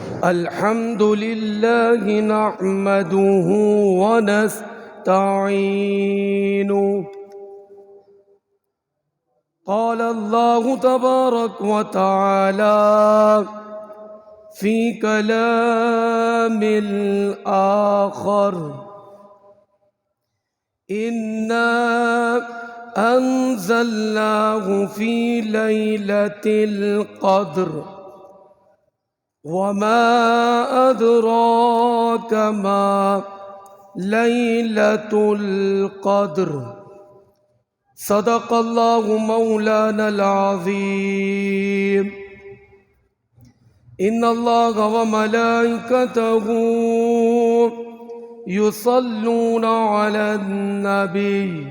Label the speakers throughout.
Speaker 1: الحمد لله نحمده ونستعينه. قال الله تبارك وتعالى في كلام الآخر: إنا أنزلناه في ليلة القدر وما أدراك ما ليلة القدر. صدق الله مولانا العظيم. إن الله وملائكته يصلون على النبي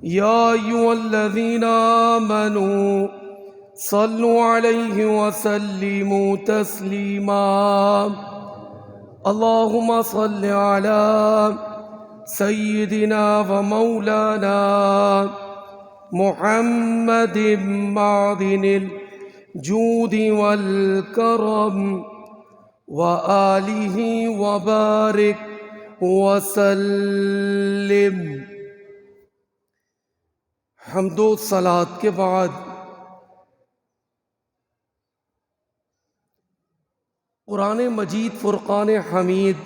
Speaker 1: يا أيها الذين آمنوا صلوا عليه وسلموا تسليما. اللهم صل على سيدنا ومولانا محمد معدن الجود والكرم وآله وبارك وسلم. حمد و صلاۃ کے بعد قرآن مجید فرقان حمید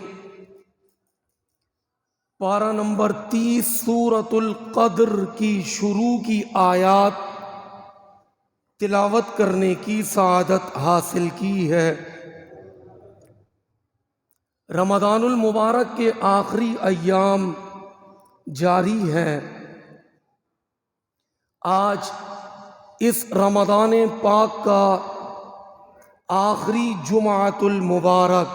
Speaker 1: پارہ نمبر 30 سورۃ القدر کی شروع کی آیات تلاوت کرنے کی سعادت حاصل کی ہے. رمضان المبارک کے آخری ایام جاری ہیں. آج اس رمضان پاک کا آخری جمعۃ المبارک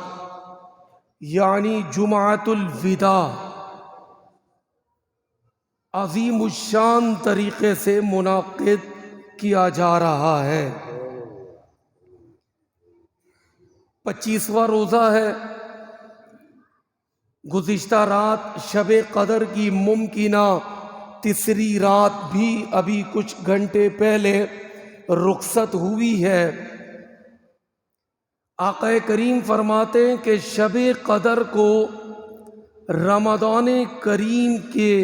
Speaker 1: یعنی جمعۃ الوداع عظیم الشان طریقے سے منعقد کیا جا رہا ہے. 25واں روزہ ہے. گزشتہ رات شب قدر کی ممکنہ تیسری رات بھی ابھی کچھ گھنٹے پہلے رخصت ہوئی ہے. آقا کریم فرماتے ہیں کہ شب قدر کو رمضان کریم کے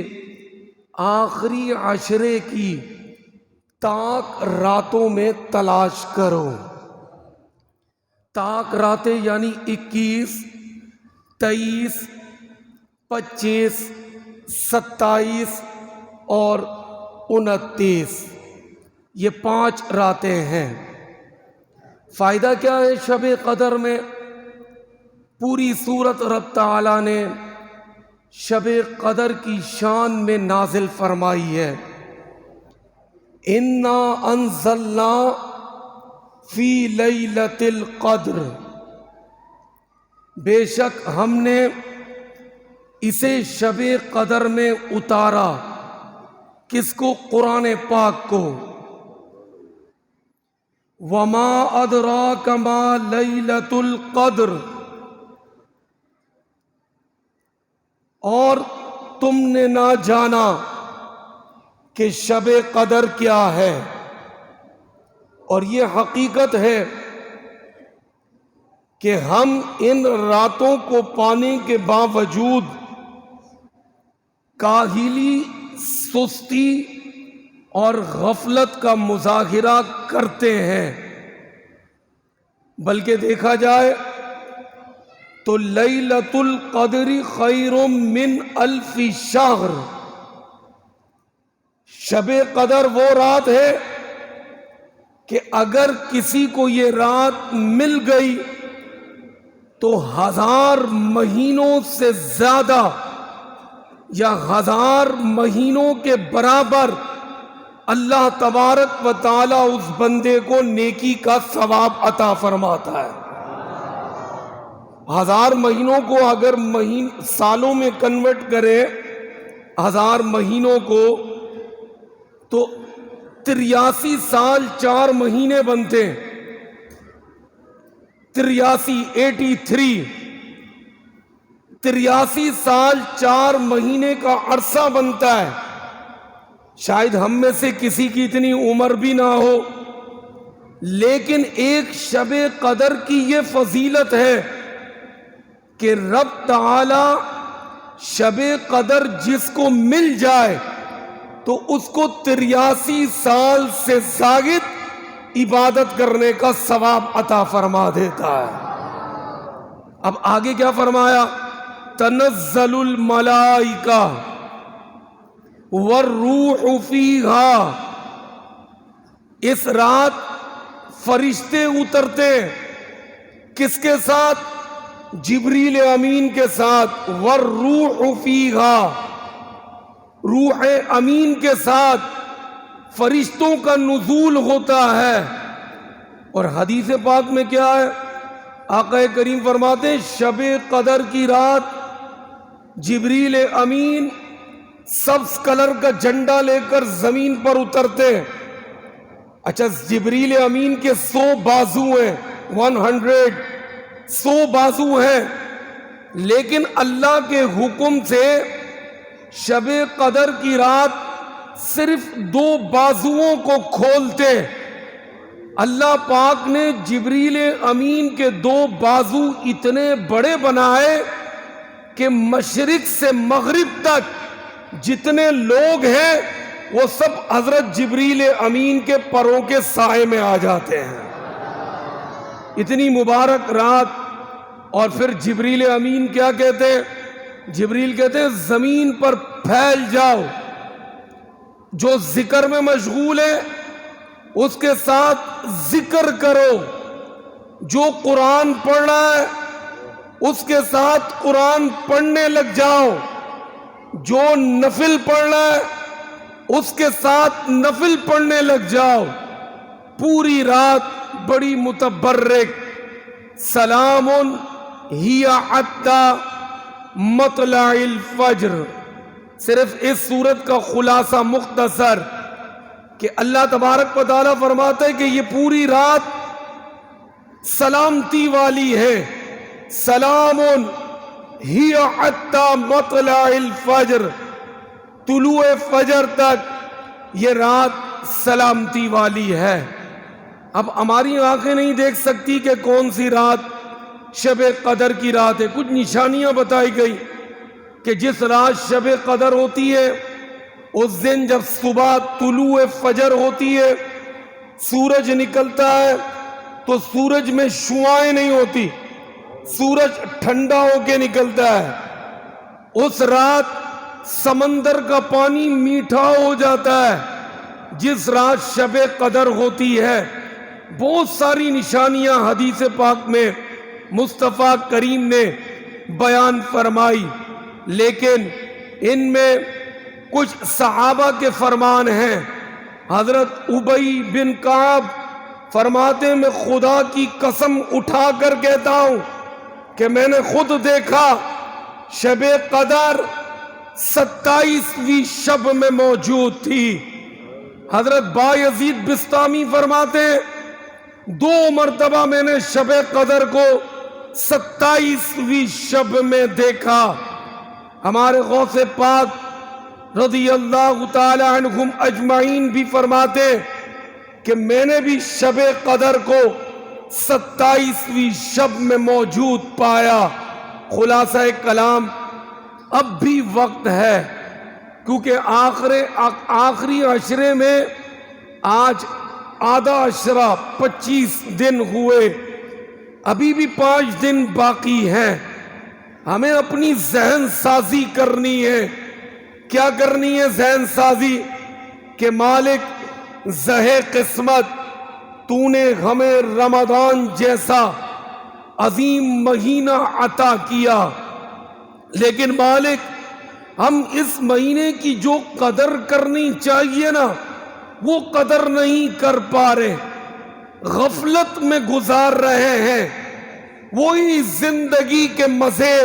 Speaker 1: آخری عشرے کی تاک راتوں میں تلاش کرو. تاک راتیں یعنی 21، 23، 25، 27 اور 29، یہ 5 راتیں ہیں. فائدہ کیا ہے شب قدر میں؟ پوری سورت رب تعالیٰ نے شب قدر کی شان میں نازل فرمائی ہے. انا انزلنا فی لیلۃ القدر، بے شک ہم نے اسے شب قدر میں اتارا. کس کو؟ قرآن پاک کو. وما ادراک ما لیلۃ القدر، اور تم نے نہ جانا کہ شب قدر کیا ہے. اور یہ حقیقت ہے کہ ہم ان راتوں کو پانے کے باوجود کاہلی، سستی اور غفلت کا مظاہرہ کرتے ہیں. بلکہ دیکھا جائے تو لیلۃ القدر خیر من الف شہر، شب قدر وہ رات ہے کہ اگر کسی کو یہ رات مل گئی تو 1000 مہینوں سے زیادہ یا 1000 مہینوں کے برابر اللہ تبارک و تعالی اس بندے کو نیکی کا ثواب عطا فرماتا ہے. 1000 مہینوں کو اگر سالوں میں کنورٹ کرے 1000 مہینوں کو تو 83 سال 4 مہینے بنتے ہیں. 83 سال 4 مہینے کا عرصہ بنتا ہے. شاید ہم میں سے کسی کی اتنی عمر بھی نہ ہو لیکن ایک شب قدر کی یہ فضیلت ہے کہ رب تعالی شب قدر جس کو مل جائے تو اس کو 83 سال سے زائد عبادت کرنے کا ثواب عطا فرما دیتا ہے۔ اب آگے کیا فرمایا؟ تنزل الملائکہ والروح فیہا، اس رات فرشتے اترتے، کس کے ساتھ؟ جبریل امین کے ساتھ، والروح فیہا، روح امین کے ساتھ فرشتوں کا نزول ہوتا ہے۔ اور حدیث پاک میں کیا ہے؟ آقا کریم فرماتے ہیں شب قدر کی رات جبریل امین سبز کلر کا جھنڈا لے کر زمین پر اترتے۔ اچھا، جبریل امین کے 100 بازو ہیں، 100 بازو ہیں، لیکن اللہ کے حکم سے شب قدر کی رات صرف 2 بازوؤں کو کھولتے۔ اللہ پاک نے جبریل امین کے 2 بازو اتنے بڑے بنائے کہ مشرق سے مغرب تک جتنے لوگ ہیں وہ سب حضرت جبریل امین کے پروں کے سائے میں آ جاتے ہیں۔ اتنی مبارک رات۔ اور پھر جبریل امین کیا کہتے ہیں؟ جبریل کہتے ہیں زمین پر پھیل جاؤ، جو ذکر میں مشغول ہے اس کے ساتھ ذکر کرو، جو قرآن پڑھ رہا ہے اس کے ساتھ قرآن پڑھنے لگ جاؤ، جو نفل پڑھ رہا ہے اس کے ساتھ نفل پڑھنے لگ جاؤ۔ پوری رات بڑی متبرک، سلام ہی حتی مطلع الفجر۔ صرف اس سورت کا خلاصہ مختصر کہ اللہ تبارک و تعالیٰ فرماتا ہے کہ یہ پوری رات سلامتی والی ہے، سلام ہی حتی مطلع الفجر، طلوع فجر تک یہ رات سلامتی والی ہے۔ اب ہماری آنکھیں نہیں دیکھ سکتی کہ کون سی رات شب قدر کی رات ہے۔ کچھ نشانیاں بتائی گئی کہ جس رات شب قدر ہوتی ہے اس دن جب صبح طلوع فجر ہوتی ہے، سورج نکلتا ہے تو سورج میں شعاعیں نہیں ہوتی، سورج ٹھنڈا ہو کے نکلتا ہے۔ اس رات سمندر کا پانی میٹھا ہو جاتا ہے جس رات شب قدر ہوتی ہے۔ بہت ساری نشانیاں حدیث پاک میں مصطفیٰ کریم نے بیان فرمائی، لیکن ان میں کچھ صحابہ کے فرمان ہیں۔ حضرت ابی بن کعب فرماتے ہیں میں خدا کی قسم اٹھا کر کہتا ہوں کہ میں نے خود دیکھا شب قدر 27ویں شب میں موجود تھی۔ حضرت بایزید بسطامی فرماتے ہیں 2 مرتبہ میں نے شب قدر کو 27ویں شب میں دیکھا۔ ہمارے غوث پاک رضی اللہ تعالی عنہم اجمعین بھی فرماتے کہ میں نے بھی شب قدر کو 27ویں شب میں موجود پایا۔ خلاصہ کلام، اب بھی وقت ہے، کیونکہ آخری عشرے میں آج آدھا عشرہ 25 دن ہوئے، ابھی بھی 5 دن باقی ہیں۔ ہمیں اپنی ذہن سازی کرنی ہے۔ کیا کرنی ہے ذہن سازی؟ کہ مالک زہے قسمت، تو نے ہمیں رمضان جیسا عظیم مہینہ عطا کیا، لیکن مالک ہم اس مہینے کی جو قدر کرنی چاہیے نا وہ قدر نہیں کر پا رہے، غفلت میں گزار رہے ہیں۔ وہی زندگی کے مزے،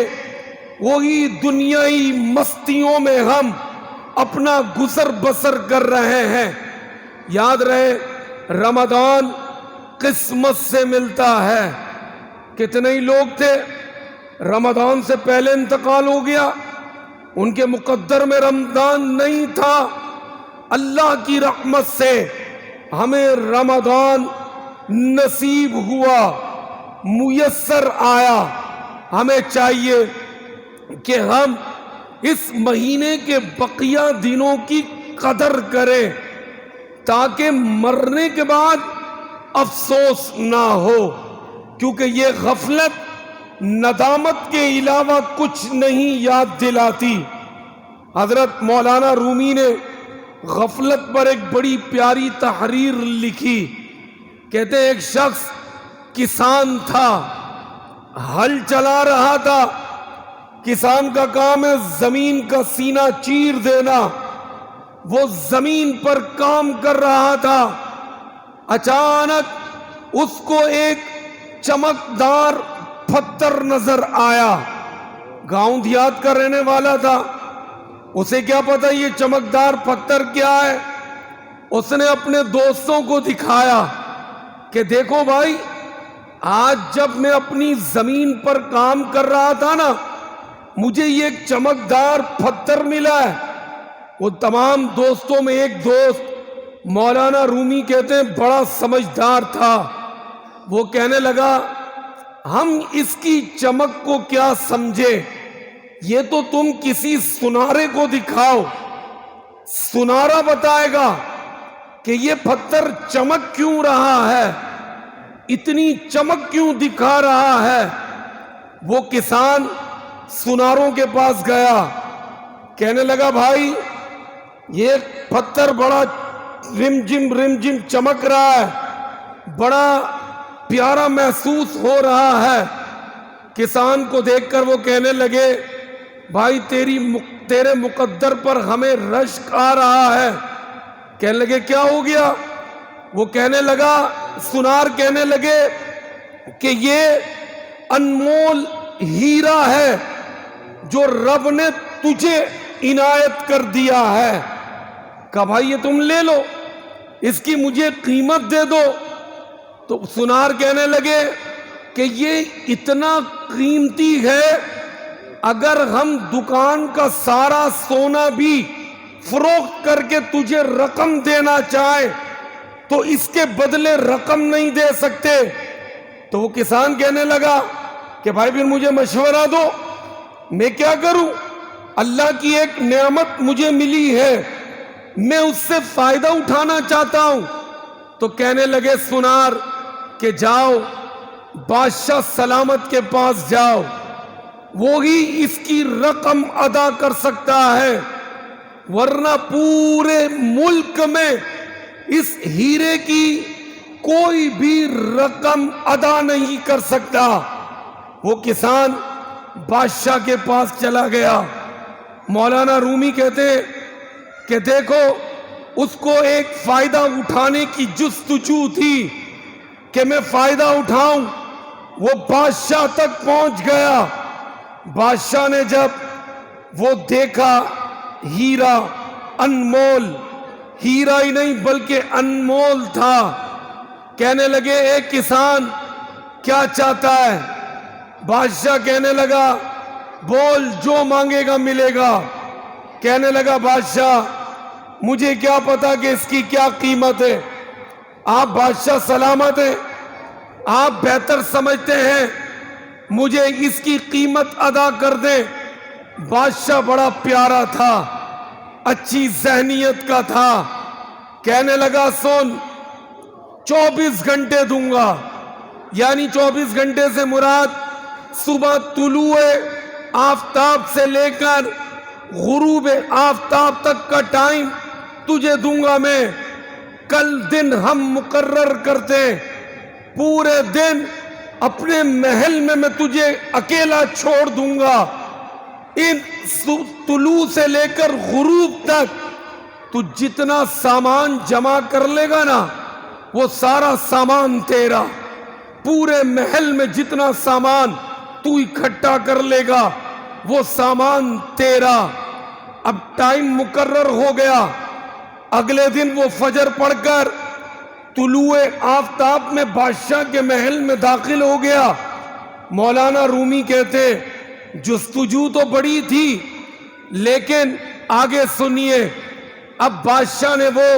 Speaker 1: وہی دنیائی مستیوں میں ہم اپنا گزر بسر کر رہے ہیں۔ یاد رہے رمضان قسمت سے ملتا ہے۔ کتنے ہی لوگ تھے رمضان سے پہلے انتقال ہو گیا، ان کے مقدر میں رمضان نہیں تھا۔ اللہ کی رحمت سے ہمیں رمضان نصیب ہوا، میسر آیا. ہمیں چاہیے کہ ہم اس مہینے کے بقیہ دنوں کی قدر کریں تاکہ مرنے کے بعد افسوس نہ ہو، کیونکہ یہ غفلت ندامت کے علاوہ کچھ نہیں یاد دلاتی. حضرت مولانا رومی نے غفلت پر ایک بڑی پیاری تحریر لکھی. کہتے ہیں ایک شخص کسان تھا، ہل چلا رہا تھا. کسان کا کام ہے زمین کا سینہ چیر دینا. وہ زمین پر کام کر رہا تھا. اچانک اس کو ایک چمکدار پتھر نظر آیا. گاؤں دیہات کا رہنے والا تھا، اسے کیا پتا یہ چمکدار پتھر کیا ہے. اس نے اپنے دوستوں کو دکھایا کہ دیکھو بھائی، آج جب میں اپنی زمین پر کام کر رہا تھا نا، مجھے یہ ایک چمکدار پتھر ملا ہے. وہ تمام دوستوں میں ایک دوست مولانا رومی کہتے ہیں بڑا سمجھدار تھا. وہ کہنے لگا ہم اس کی چمک کو کیا سمجھے، یہ تو تم کسی سنارے کو دکھاؤ، سنارا بتائے گا کہ یہ پتھر چمک کیوں رہا ہے، اتنی چمک کیوں دکھا رہا ہے. وہ کسان سناروں کے پاس گیا، کہنے لگا بھائی یہ پتھر بڑا رم جم چمک رہا ہے، بڑا پیارا محسوس ہو رہا ہے. کسان کو دیکھ کر وہ کہنے لگے بھائی تیرے مقدر پر ہمیں رشک آ رہا ہے. کہنے لگے کیا ہو گیا؟ وہ کہنے لگا، سنار کہنے لگے کہ یہ انمول ہیرا ہے جو رب نے تجھے عنایت کر دیا ہے. کہا بھائی یہ تم لے لو، اس کی مجھے قیمت دے دو. تو سنار کہنے لگے کہ یہ اتنا قیمتی ہے، اگر ہم دکان کا سارا سونا بھی فروخت کر کے تجھے رقم دینا چاہے تو اس کے بدلے رقم نہیں دے سکتے. تو وہ کسان کہنے لگا کہ بھائی پھر مجھے مشورہ دو، میں کیا کروں؟ اللہ کی ایک نعمت مجھے ملی ہے، میں اس سے فائدہ اٹھانا چاہتا ہوں. تو کہنے لگے سنار کہ جاؤ بادشاہ سلامت کے پاس جاؤ، وہی اس کی رقم ادا کر سکتا ہے، ورنہ پورے ملک میں اس ہیرے کی کوئی بھی رقم ادا نہیں کر سکتا. وہ کسان بادشاہ کے پاس چلا گیا. مولانا رومی کہتے کہ دیکھو اس کو ایک فائدہ اٹھانے کی جستجو تھی کہ میں فائدہ اٹھاؤں. وہ بادشاہ تک پہنچ گیا. بادشاہ نے جب وہ دیکھا ہیرا، انمول ہیرا ہی نہیں بلکہ انمول تھا، کہنے لگے اے کسان کیا چاہتا ہے؟ بادشاہ کہنے لگا بول، جو مانگے گا ملے گا. کہنے لگا بادشاہ مجھے کیا پتا کہ اس کی کیا قیمت ہے، آپ بادشاہ سلامت ہیں، آپ بہتر سمجھتے ہیں، مجھے اس کی قیمت ادا کر دیں. بادشاہ بڑا پیارا تھا، اچھی ذہنیت کا تھا. کہنے لگا سن، 24 گھنٹے دوں گا، یعنی 24 گھنٹے سے مراد صبح طلوع آفتاب سے لے کر غروب آفتاب تک کا ٹائم تجھے دوں گا میں. کل دن ہم مقرر کرتے، پورے دن اپنے محل میں تجھے اکیلا چھوڑ دوں گا. ان طلوع سے لے کر غروب تک تو جتنا سامان جمع کر لے گا نا، وہ سارا سامان تیرا. پورے محل میں جتنا سامان تو اکٹھا کر لے گا وہ سامان تیرا. اب ٹائم مقرر ہو گیا. اگلے دن وہ فجر پڑھ کر طلوع آفتاب میں بادشاہ کے محل میں داخل ہو گیا. مولانا رومی کہتے جستجو تو بڑی تھی، لیکن آگے سنیے. اب بادشاہ نے وہ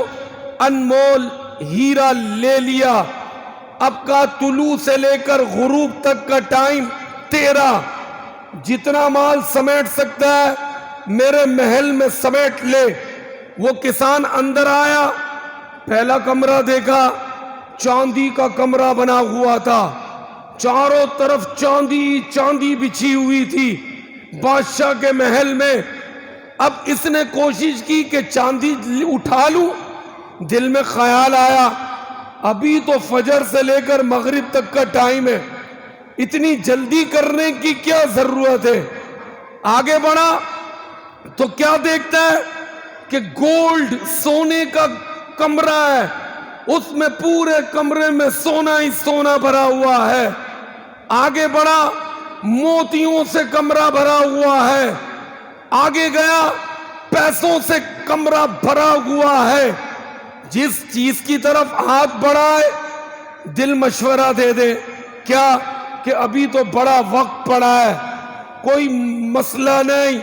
Speaker 1: انمول ہیرا لے لیا. اب کا طلوع سے لے کر غروب تک کا ٹائم تیرا، جتنا مال سمیٹ سکتا ہے میرے محل میں سمیٹ لے۔ وہ کسان اندر آیا، پہلا کمرہ دیکھا، چاندی کا کمرہ بنا ہوا تھا، چاروں طرف چاندی چاندی بچھی ہوئی تھی بادشاہ کے محل میں۔ اب اس نے کوشش کی کہ چاندی اٹھا لوں، دل میں خیال آیا ابھی تو فجر سے لے کر مغرب تک کا ٹائم ہے، اتنی جلدی کرنے کی کیا ضرورت ہے۔ آگے بڑھا تو کیا دیکھتا ہے کہ گولڈ سونے کا کمرہ ہے، اس میں پورے کمرے میں سونا ہی سونا بھرا ہوا ہے۔ آگے بڑھا، موتیوں سے کمرہ بھرا ہوا ہے۔ آگے گیا، پیسوں سے کمرہ بھرا ہوا ہے۔ جس چیز کی طرف ہاتھ بڑھائے دل مشورہ دے دے، کیا کہ ابھی تو بڑا وقت پڑا ہے، کوئی مسئلہ نہیں،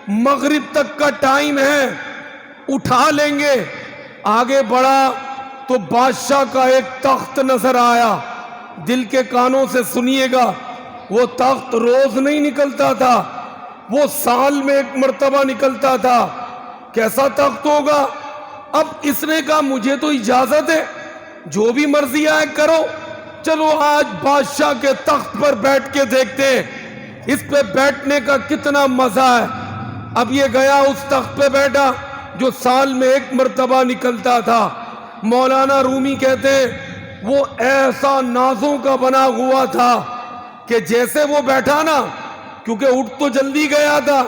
Speaker 1: مغرب تک کا ٹائم ہے، اٹھا لیں گے۔ آگے بڑھا تو بادشاہ کا ایک تخت نظر آیا۔ دل کے کانوں سے سنیے گا، وہ تخت روز نہیں نکلتا تھا، وہ سال میں ایک مرتبہ نکلتا تھا۔ کیسا تخت ہوگا؟ اب اس نے کہا مجھے تو اجازت ہے، جو بھی مرضی آئے کرو، چلو آج بادشاہ کے تخت پر بیٹھ کے دیکھتے ہیں اس پہ بیٹھنے کا کتنا مزہ ہے۔ اب یہ گیا اس تخت پہ بیٹھا جو سال میں ایک مرتبہ نکلتا تھا۔ مولانا رومی کہتے ہیں وہ ایسا نازوں کا بنا ہوا تھا کہ جیسے وہ بیٹھا نا، کیونکہ اٹھ تو جلدی گیا تھا،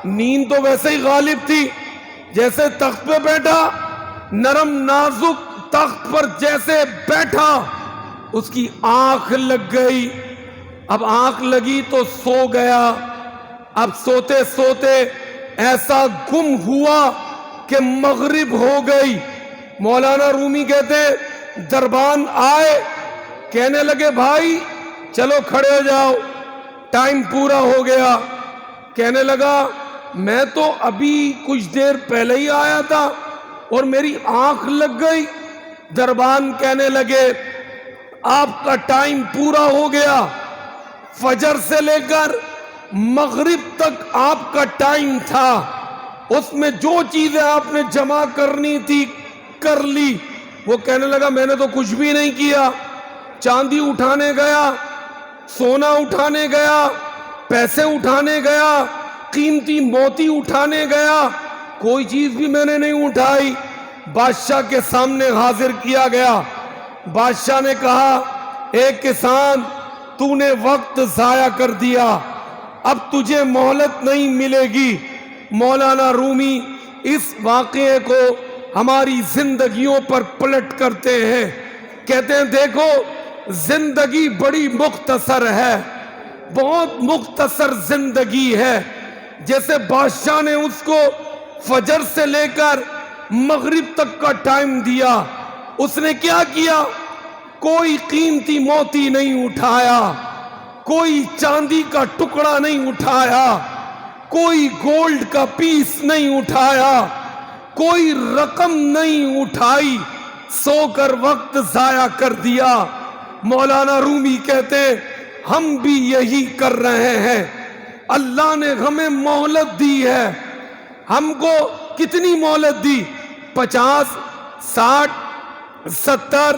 Speaker 1: نیند تو ویسے ہی غالب تھی، جیسے تخت پہ بیٹھا، نرم نازک تخت پر جیسے بیٹھا، اس کی آنکھ لگ گئی۔ اب آنکھ لگی تو سو گیا۔ اب سوتے سوتے ایسا گم ہوا کہ مغرب ہو گئی۔ مولانا رومی کہتے ہیں دربان آئے، کہنے لگے بھائی چلو کھڑے ہو جاؤ، ٹائم پورا ہو گیا۔ کہنے لگا میں تو ابھی کچھ دیر پہلے ہی آیا تھا اور میری آنکھ لگ گئی۔ دربان کہنے لگے آپ کا ٹائم پورا ہو گیا، فجر سے لے کر مغرب تک آپ کا ٹائم تھا، اس میں جو چیزیں آپ نے جمع کرنی تھی کر لی۔ وہ کہنے لگا میں نے تو کچھ بھی نہیں کیا، چاندی اٹھانے گیا، سونا اٹھانے گیا، پیسے اٹھانے گیا، قیمتی موتی اٹھانے گیا، کوئی چیز بھی میں نے نہیں اٹھائی۔ بادشاہ کے سامنے حاضر کیا گیا۔ بادشاہ نے کہا اے کسان، تو نے وقت ضائع کر دیا، اب تجھے مہلت نہیں ملے گی۔ مولانا رومی اس واقعے کو ہماری زندگیوں پر پلٹ کرتے ہیں، کہتے ہیں دیکھو زندگی بڑی مختصر ہے، بہت مختصر زندگی ہے۔ جیسے بادشاہ نے اس کو فجر سے لے کر مغرب تک کا ٹائم دیا، اس نے کیا کیا؟ کوئی قیمتی موتی نہیں اٹھایا، کوئی چاندی کا ٹکڑا نہیں اٹھایا، کوئی گولڈ کا پیس نہیں اٹھایا، کوئی رقم نہیں اٹھائی، سو کر وقت ضائع کر دیا۔ مولانا رومی کہتے ہم بھی یہی کر رہے ہیں۔ اللہ نے ہمیں مہلت دی ہے، ہم کو کتنی مہلت دی؟ 50 60 70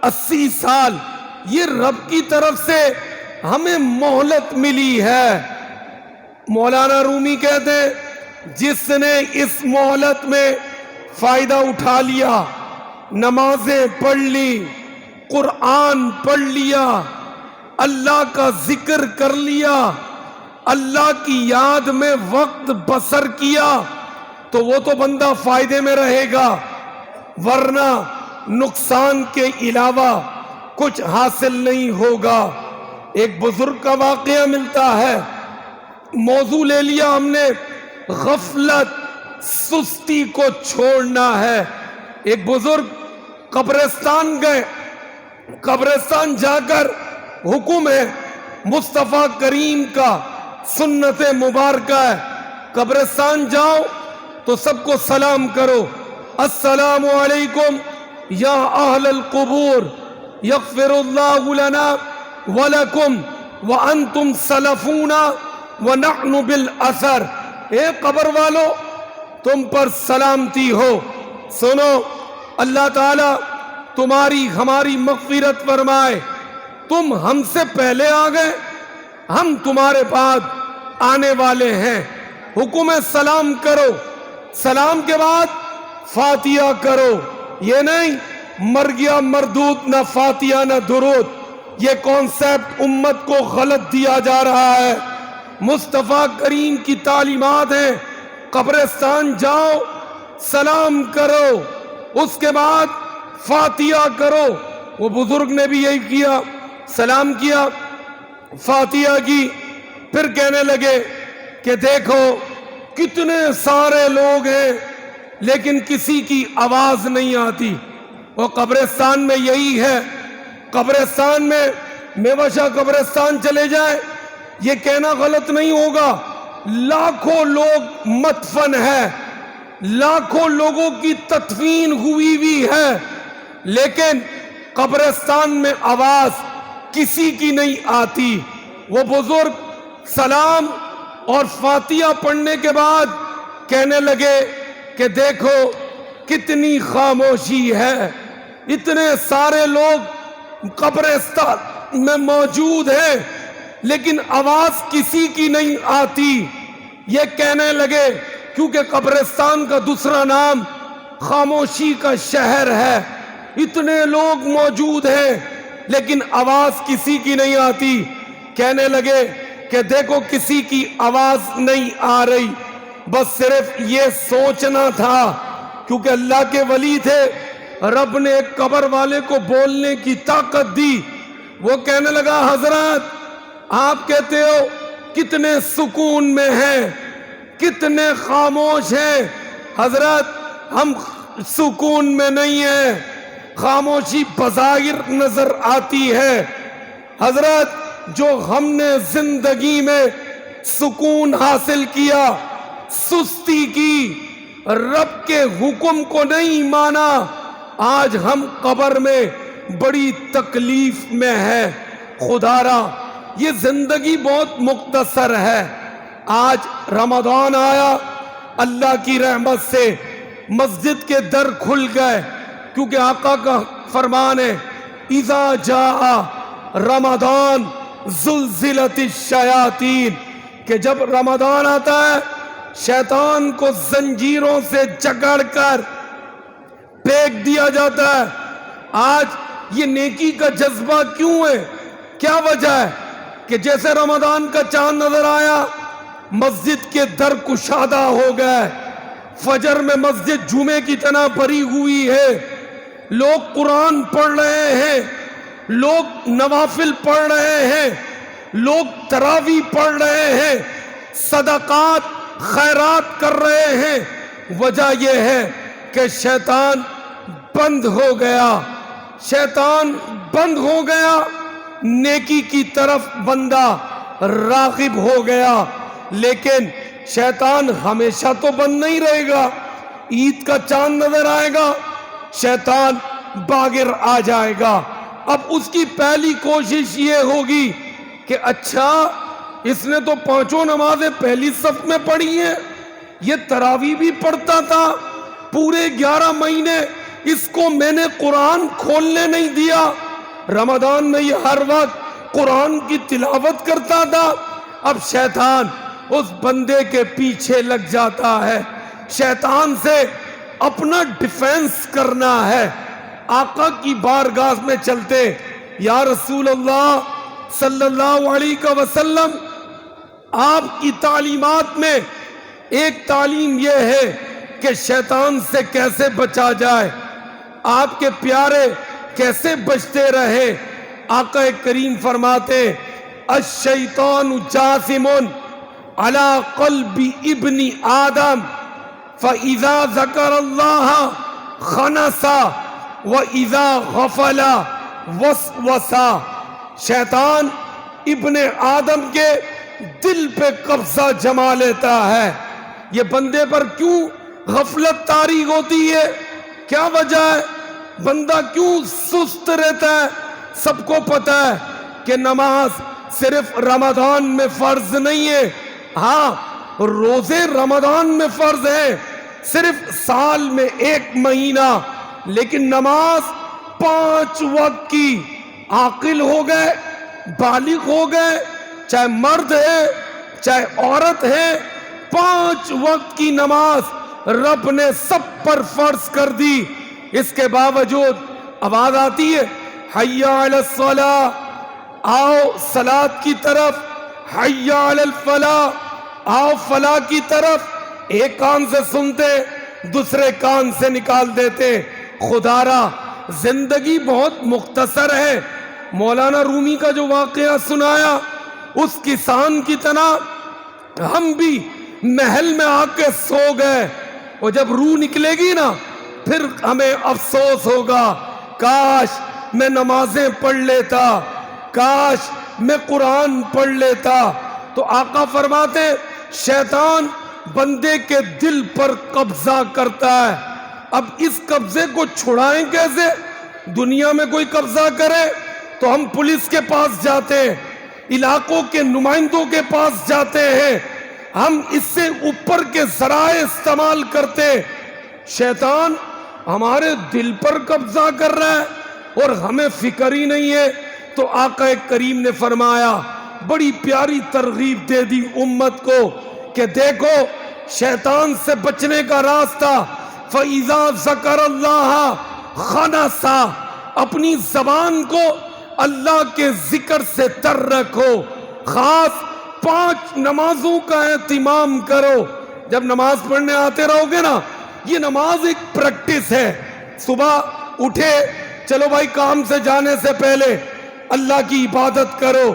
Speaker 1: 80 سال، یہ رب کی طرف سے ہمیں مہلت ملی ہے۔ مولانا رومی کہتے جس نے اس مہلت میں فائدہ اٹھا لیا، نمازیں پڑھ لی، قرآن پڑھ لیا، اللہ کا ذکر کر لیا، اللہ کی یاد میں وقت بسر کیا، تو وہ تو بندہ فائدے میں رہے گا، ورنہ نقصان کے علاوہ کچھ حاصل نہیں ہوگا۔ ایک بزرگ کا واقعہ ملتا ہے، موضوع لے لیا ہم نے غفلت، سستی کو چھوڑنا ہے۔ ایک بزرگ قبرستان گئے، قبرستان جا کر حکم ہے مصطفیٰ کریم کا، سنت مبارکہ ہے، قبرستان جاؤ تو سب کو سلام کرو، السلام علیکم یا اہل القبور، یغفر اللہ لنا ولکم وانتم سلفون ونحن بالاثر. اے قبر والو تم پر سلامتی ہو. سنو اللہ تعالی تمہاری ہماری مغفرت فرمائے. تم ہم سے پہلے آ گئے, ہم تمہارے بعد آنے والے ہیں. حکم سلام کرو, سلام کے بعد فاتحہ کرو. یہ نہیں مر گیا مردود, نہ فاتحہ نہ درود. یہ کانسیپٹ امت کو غلط دیا جا رہا ہے. مصطفیٰ کریم کی تعلیمات ہیں, قبرستان جاؤ, سلام کرو, اس کے بعد فاتحہ کرو. وہ بزرگ نے بھی یہی کیا, سلام کیا, فاتحہ کی, پھر کہنے لگے کہ دیکھو کتنے سارے لوگ ہیں لیکن کسی کی آواز نہیں آتی. وہ قبرستان میں یہی ہے. قبرستان میں میوہ شاہ قبرستان چلے جائیں, یہ کہنا غلط نہیں ہوگا, لاکھوں لوگ مدفن ہے, لاکھوں لوگوں کی تدفین ہوئی ہے, لیکن قبرستان میں آواز کسی کی نہیں آتی. وہ بزرگ سلام اور فاتحہ پڑھنے کے بعد کہنے لگے کہ دیکھو کتنی خاموشی ہے, اتنے سارے لوگ قبرستان میں موجود ہیں لیکن آواز کسی کی نہیں آتی. یہ کہنے لگے کیونکہ قبرستان کا دوسرا نام خاموشی کا شہر ہے. اتنے لوگ موجود ہیں لیکن آواز کسی کی نہیں آتی. کہنے لگے کہ دیکھو کسی کی آواز نہیں آ رہی, بس صرف یہ سوچنا تھا. کیونکہ اللہ کے ولی تھے, رب نے ایک قبر والے کو بولنے کی طاقت دی. وہ کہنے لگا حضرت آپ کہتے ہو کتنے سکون میں ہیں, کتنے خاموش ہیں. حضرت ہم سکون میں نہیں ہیں, خاموشی بظاہر نظر آتی ہے. حضرت جو ہم نے زندگی میں سکون حاصل کیا, سستی کی, رب کے حکم کو نہیں مانا, آج ہم قبر میں بڑی تکلیف میں ہے. خدا را یہ زندگی بہت مختصر ہے. آج رمضان آیا, اللہ کی رحمت سے مسجد کے در کھل گئے, کیونکہ آقا کا فرمان ہے اذا جاء رمضان زلزلت الشیاطین, کہ جب رمضان آتا ہے شیطان کو زنجیروں سے جکڑ کر پھینک دیا جاتا ہے. آج یہ نیکی کا جذبہ کیوں ہے, کیا وجہ ہے کہ جیسے رمضان کا چاند نظر آیا مسجد کے در کشادہ ہو گئے, فجر میں مسجد جمعے کی طرح بھری ہوئی ہے, لوگ قرآن پڑھ رہے ہیں, لوگ نوافل پڑھ رہے ہیں, لوگ تراویح پڑھ رہے ہیں, صدقات خیرات کر رہے ہیں. وجہ یہ ہے کہ شیطان بند ہو گیا, شیطان بند ہو گیا, نیکی کی طرف بندہ راغب ہو گیا. لیکن شیطان ہمیشہ تو بند نہیں رہے گا. عید کا چاند نظر آئے گا شیطان باگر آ جائے گا. اب اس کی پہلی کوشش یہ ہوگی کہ اچھا اس نے تو پانچوں نمازیں پہلی صف میں پڑھی ہیں, یہ تراویح بھی پڑھتا تھا, پورے 11 مہینے اس کو میں نے قرآن کھولنے نہیں دیا, رمضان میں یہ ہر وقت قرآن کی تلاوت کرتا تھا. اب شیطان اس بندے کے پیچھے لگ جاتا ہے, شیطان سے اپنا ڈیفینس کرنا ہے. آقا کی بارگاہ میں چلتے, یا رسول اللہ صلی اللہ علیہ وسلم, آپ کی تعلیمات میں ایک تعلیم یہ ہے کہ شیطان سے کیسے بچا جائے, آپ کے پیارے کیسے بچتے رہے. آقا کریم فرماتے الشیطان جاثم علی قلب ابن آدم فاذا ذکر اللہ خنس واذا غفل وسوس. شیطان ابن آدم کے دل پہ قبضہ جما لیتا ہے. یہ بندے پر کیوں غفلت طاری ہوتی ہے, کیا وجہ ہے, بندہ کیوں سست رہتا ہے, سب کو پتا ہے کہ نماز صرف رمضان میں فرض نہیں ہے. ہاں روزے رمضان میں فرض ہیں صرف سال میں 1 مہینہ، لیکن نماز 5 وقت کی. عاقل ہو گئے، بالغ ہو گئے، چاہے مرد ہے چاہے عورت ہے، 5 وقت کی نماز رب نے سب پر فرض کر دی. اس کے باوجود آواز آتی ہے حی علی الصلاۃ، آؤ صلاۃ کی طرف، حی علی الفلاح، آؤ فلاح کی طرف. ایک کان سے سنتے دوسرے کان سے نکال دیتے. خدا را زندگی بہت مختصر ہے. مولانا رومی کا جو واقعہ سنایا، اس کسان کی طرح ہم بھی محل میں آ کے سو گئے، اور جب روح نکلے گی نا پھر ہمیں افسوس ہوگا، کاش میں نمازیں پڑھ لیتا، کاش میں قرآن پڑھ لیتا. تو آقا فرماتے شیطان بندے کے دل پر قبضہ کرتا ہے. اب اس قبضے کو چھڑائیں کیسے؟ دنیا میں کوئی قبضہ کرے تو ہم پولیس کے پاس جاتے ہیں، علاقوں کے نمائندوں کے پاس جاتے ہیں، ہم اس سے اوپر کے ذرائع استعمال کرتے. شیطان ہمارے دل پر قبضہ کر رہا ہے اور ہمیں فکر ہی نہیں ہے. تو آقا کریم نے فرمایا، بڑی پیاری ترغیب دے دی امت کو کہ دیکھو شیطان سے بچنے کا راستہ، فَإِذَا ذَكَرَ اللَّهَ خَنَسَ، اپنی زبان کو اللہ کے ذکر سے تر رکھو. خاص 5 نمازوں کا اہتمام کرو. جب نماز پڑھنے آتے رہو گے نا، یہ نماز ایک پریکٹس ہے. صبح اٹھے، چلو بھائی کام سے جانے سے پہلے اللہ کی عبادت کرو،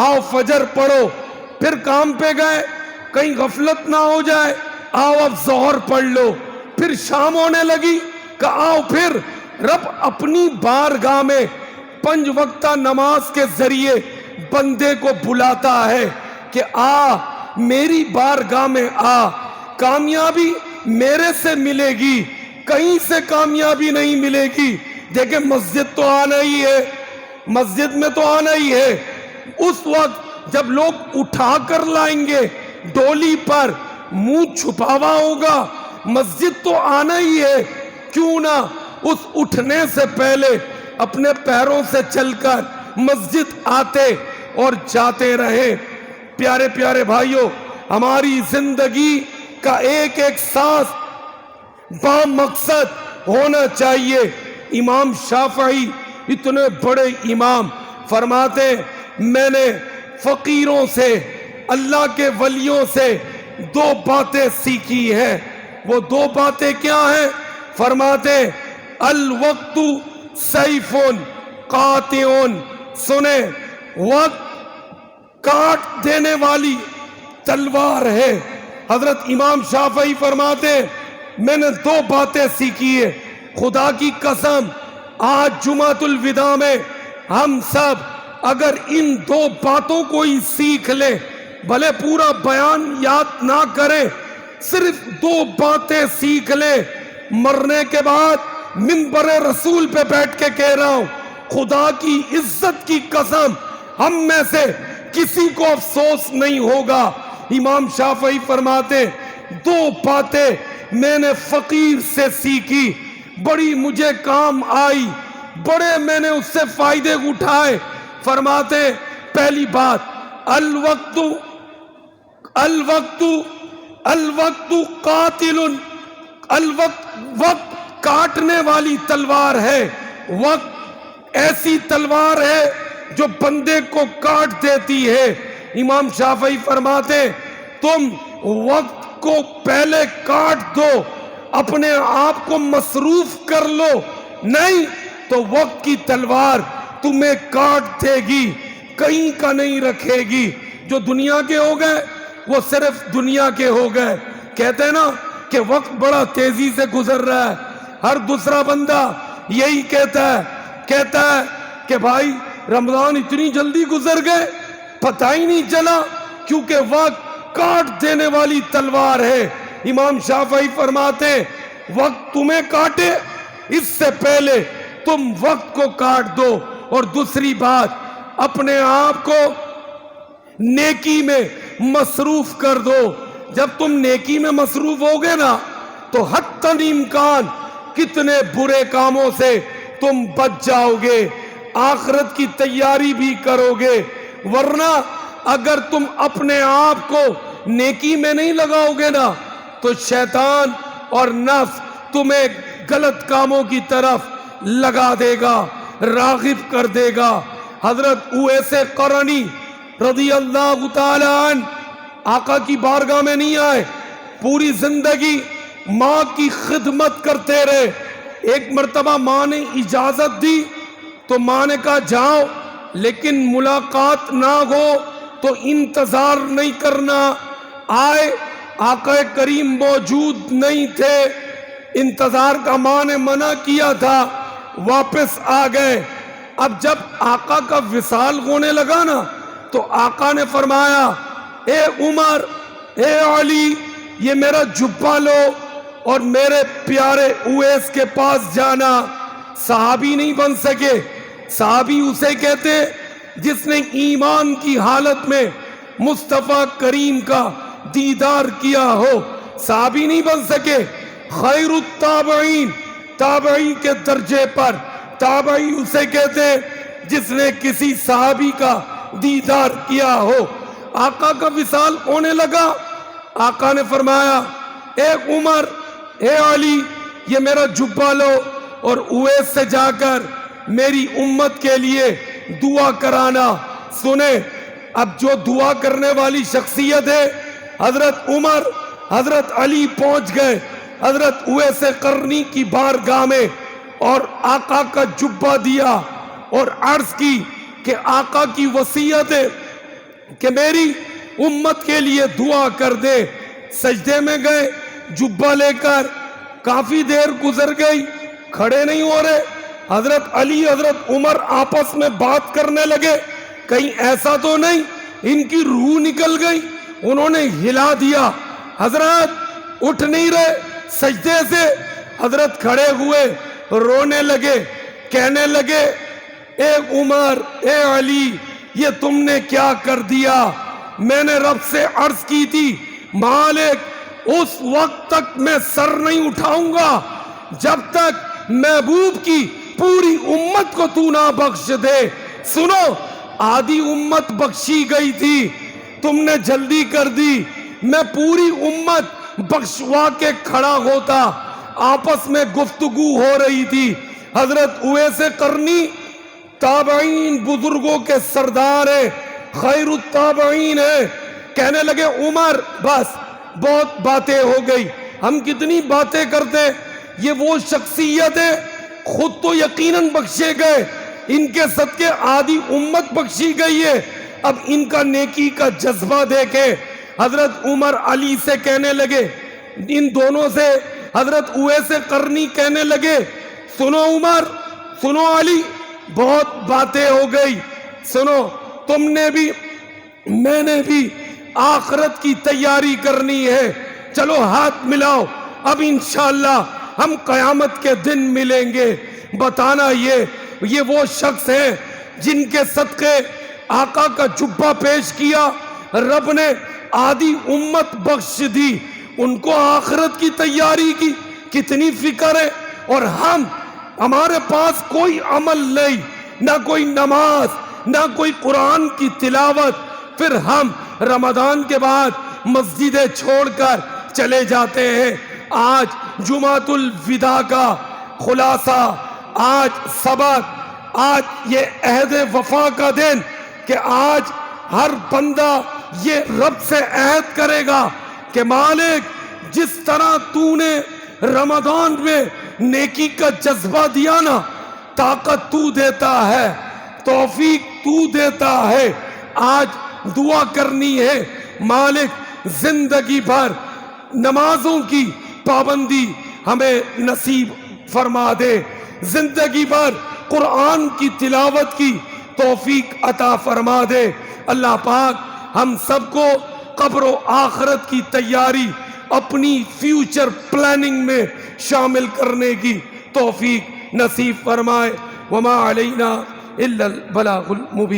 Speaker 1: آؤ فجر پڑھو، پھر کام پہ گئے کہیں غفلت نہ ہو جائے، آؤ اب ظہر پڑھ لو، پھر شام ہونے لگی کہ آؤ پھر. رب اپنی بارگاہ میں 5 وقتہ نماز کے ذریعے بندے کو بلاتا ہے کہ آ میری بارگاہ میں آ، کامیابی میرے سے ملے گی، کہیں سے کامیابی نہیں ملے گی. دیکھیں مسجد تو آنا ہی ہے، مسجد میں تو آنا ہی ہے. اس وقت جب لوگ اٹھا کر لائیں گے ڈولی پر، منہ چھپاوا ہوگا، مسجد تو آنا ہی ہے. کیوں نہ اس اٹھنے سے پہلے اپنے پیروں سے چل کر مسجد آتے اور جاتے رہے. پیارے پیارے بھائیوں، ہماری زندگی کا ایک ایک سانس با مقصد ہونا چاہیے. امام شافعی اتنے بڑے امام فرماتے میں نے فقیروں سے، اللہ کے ولیوں سے 2 باتیں سیکھی ہیں. وہ 2 باتیں کیا ہیں؟ فرماتے الوقت سیف قاطع، سنیں وقت کاٹ دینے والی تلوار ہے. حضرت امام شافعی فرماتے میں نے 2 باتیں سیکھی ہے، خدا کی قسم آج جمعۃ الوداع میں ہم سب اگر ان 2 باتوں کو ہی سیکھ لیں، بھلے پورا بیان یاد نہ کریں، صرف 2 باتیں سیکھ لیں، مرنے کے بعد منبر رسول پہ بیٹھ کے کہہ رہا ہوں، خدا کی عزت کی قسم ہم میں سے کسی کو افسوس نہیں ہوگا. امام شافعی فرماتے 2 باتیں میں نے فقیر سے سیکھی، بڑی مجھے کام آئی، بڑے میں نے اس سے فائدے اٹھائے. فرماتے پہلی بات الوقت قاتل، وقت کاٹنے والی تلوار ہے. وقت ایسی تلوار ہے جو بندے کو کاٹ دیتی ہے. امام شافعی فرماتے تم وقت کو پہلے کاٹ دو، اپنے آپ کو مصروف کر لو، نہیں تو وقت کی تلوار تمہیں کاٹ دے گی، کہیں کا نہیں رکھے گی. جو دنیا کے ہو گئے وہ صرف دنیا کے ہو گئے. کہتے ہیں نا کہ وقت بڑا تیزی سے گزر رہا ہے، ہر دوسرا بندہ یہی کہتا ہے کہ بھائی رمضان اتنی جلدی گزر گئے پتہ ہی نہیں چلا، کیونکہ وقت کاٹ دینے والی تلوار ہے. امام شافعی فرماتے وقت تمہیں کاٹے اس سے پہلے تم وقت کو کاٹ دو. اور دوسری بات اپنے آپ کو نیکی میں مصروف کر دو. جب تم نیکی میں مصروف ہوگے نا تو حتی امکان کتنے برے کاموں سے تم بچ جاؤ گے, آخرت کی تیاری بھی کرو گے. ورنہ اگر تم اپنے آپ کو نیکی میں نہیں لگاؤ گے نا تو شیطان اور نفس تمہیں غلط کاموں کی طرف لگا دے گا, راغب کر دے گا. حضرت اویس قرنی رضی اللہ تعالی عنہ آقا کی بارگاہ میں نہیں آئے, پوری زندگی ماں کی خدمت کرتے رہے. ایک مرتبہ ماں نے اجازت دی تو ماں نے کہا جاؤ, لیکن ملاقات نہ ہو تو انتظار نہیں کرنا. آئے, آقا کریم موجود نہیں تھے, انتظار کا ماں نے منع کیا تھا, واپس آ گئے. اب جب آقا کا وصال ہونے لگا نا تو آقا نے فرمایا اے عمر, اے علی, یہ میرا جبہ لو اور میرے پیارے اویس کے پاس جانا. صحابی نہیں بن سکے. صحابی اسے کہتے جس نے ایمان کی حالت میں مصطفیٰ کریم کا دیدار کیا ہو. صحابی نہیں بن سکے. خیر التابعین, تابعی کے درجے پر تابعی اسے کہتے جس نے کسی صحابی کا دیدار کیا ہو. آقا کا وصال ہونے لگا, آقا نے فرمایا اے عمر, اے علی, یہ میرا جبہ لو اور اویس سے جا کر میری امت کے لیے دعا کرانا. سنیں, اب جو دعا کرنے والی شخصیت ہے, حضرت عمر حضرت علی پہنچ گئے حضرت اویس قرنی کی بارگاہ میں اور آقا کا جبہ دیا اور عرض کی کہ آقا کی وصیت ہے کہ میری امت کے لیے دعا کر دے. سجدے میں گئے, جبہ لے کر, کافی دیر گزر گئی, کھڑے نہیں ہو رہے. حضرت علی حضرت عمر آپس میں بات کرنے لگے, کہیں ایسا تو نہیں ان کی روح نکل گئی. انہوں نے ہلا دیا, حضرت اٹھ نہیں رہے سجدے سے. حضرت کھڑے ہوئے, رونے لگے, کہنے لگے اے عمر, اے علی, یہ تم نے کیا کر دیا؟ میں نے رب سے عرض کی تھی مالک اس وقت تک میں سر نہیں اٹھاؤں گا جب تک محبوب کی پوری امت کو تو نہ بخش دے. سنو, آدھی امت بخشی گئی تھی, تم نے جلدی کر دی. میں پوری امت بخشوا کے کھڑا ہوتا. آپس میں گفتگو ہو رہی تھی. حضرت اویس قرنی تابعین بزرگوں کے سردار ہے, خیر التابعین ہے. کہنے لگے عمر بس بہت باتیں ہو گئی, ہم کتنی باتیں کرتے. یہ وہ شخصیت ہے, خود تو یقیناً بخشے گئے, ان کے صدقے آدھی امت بخشی گئی ہے. اب ان کا نیکی کا جذبہ دیکھے. حضرت عمر علی سے کہنے لگے, ان دونوں سے حضرت اویس قرنی کہنے لگے سنو عمر, سنو علی, بہت باتیں ہو گئی. سنو, تم نے بھی میں نے بھی آخرت کی تیاری کرنی ہے. چلو ہاتھ ملاؤ, اب انشاءاللہ ہم قیامت کے دن ملیں گے. بتانا یہ وہ شخص ہیں جن کے صدقے آقا کا جبہ پیش کیا, رب نے آدھی امت بخش دی. ان کو آخرت کی تیاری کی کتنی فکر ہے, اور ہمارے پاس کوئی عمل نہیں, نہ کوئی نماز, نہ کوئی قرآن کی تلاوت. پھر ہم رمضان کے بعد مسجدیں چھوڑ کر چلے جاتے ہیں. آج جمعۃ الوداع کا خلاصہ, آج سبق, آج یہ عہد وفا کا دن کہ آج ہر بندہ یہ رب سے عہد کرے گا کہ مالک جس طرح تو نے رمضان میں نیکی کا جذبہ دیا نا, طاقت تو دیتا ہے, توفیق تو دیتا ہے. آج دعا کرنی ہے مالک زندگی بھر نمازوں کی پابندی ہمیں نصیب فرما دے, زندگی بھر قرآن کی تلاوت کی توفیق عطا فرما دے. اللہ پاک ہم سب کو قبر و آخرت کی تیاری اپنی فیوچر پلاننگ میں شامل کرنے کی توفیق نصیب فرمائے. وما علینا الا البلاغ المبین۔